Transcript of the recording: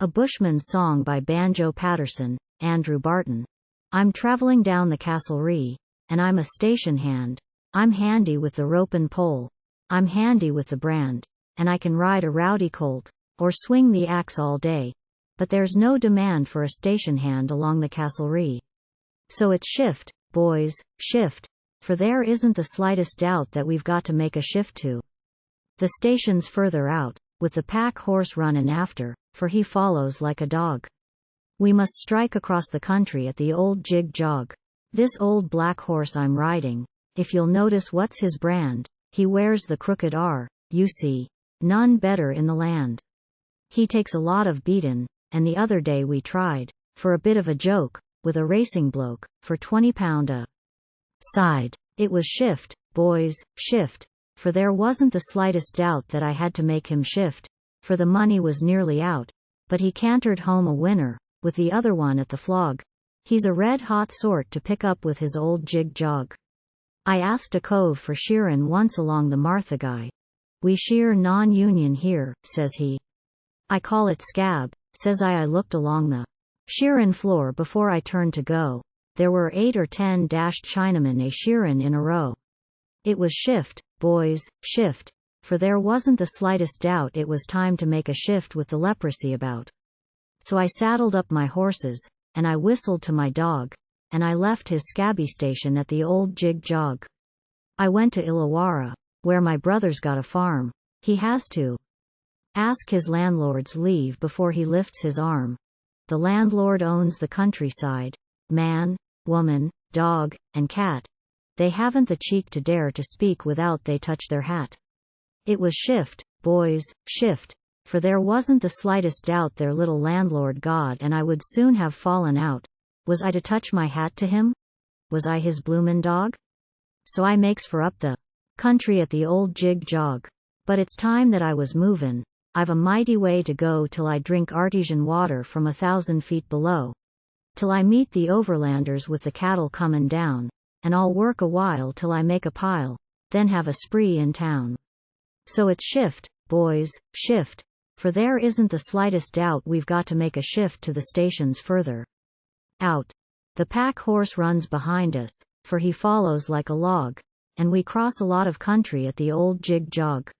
A Bushman's song by Banjo Paterson, Andrew Barton. I'm traveling down the Castlereagh, and I'm a station hand. I'm handy with the ropin pole. I'm handy with the brand, and I can ride a rowdy colt, or swing the axe all day. But there's no demand for a station hand along the Castlereagh. So it's shift, boys, shift, for there isn't the slightest doubt that we've got to make a shift to the stations further out, with the pack horse runnin after, for he follows like a dog. We must strike across the country at the old jig-jog. This old black horse I'm riding, if you'll notice what's his brand, he wears the crooked R, you see, none better in the land. He takes a lot of beatin, and the other day we tried, for a bit of a joke, with a racing bloke, for £20 a side. It was shift, boys, shift, for there wasn't the slightest doubt that I had to make him shift, for the money was nearly out, but he cantered home a winner, with the other one at the flog. He's a red-hot sort to pick up with his old jig-jog. I asked a cove for shearin' once along the Martha Guy. We shear non-union here, says he. I call it scab, says I looked along the shearin' floor before I turned to go. There were 8 or 10 dashed Chinamen shearin' in a row. It was shift, boys, shift, for there wasn't the slightest doubt it was time to make a shift with the leprosy about. So I saddled up my horses, and I whistled to my dog, and I left his scabby station at the old jig-jog. I went to Illawarra, where my brother's got a farm. He has to ask his landlord's leave before he lifts his arm. The landlord owns the countryside. Man, woman, dog, and cat. They haven't the cheek to dare to speak without they touch their hat. It was shift, boys, shift, for there wasn't the slightest doubt their little landlord God and I would soon have fallen out. Was I to touch my hat to him? Was I his bloomin' dog? So I makes for up the country at the old jig-jog. But it's time that I was movin'. I've a mighty way to go till I drink artesian water from 1,000 feet below. Till I meet the overlanders with the cattle comin' down, and I'll work a while till I make a pile, then have a spree in town. So it's shift, boys, shift, for there isn't the slightest doubt we've got to make a shift to the stations further out. The pack horse runs behind us, for he follows like a log, and we cross a lot of country at the old jig-jog.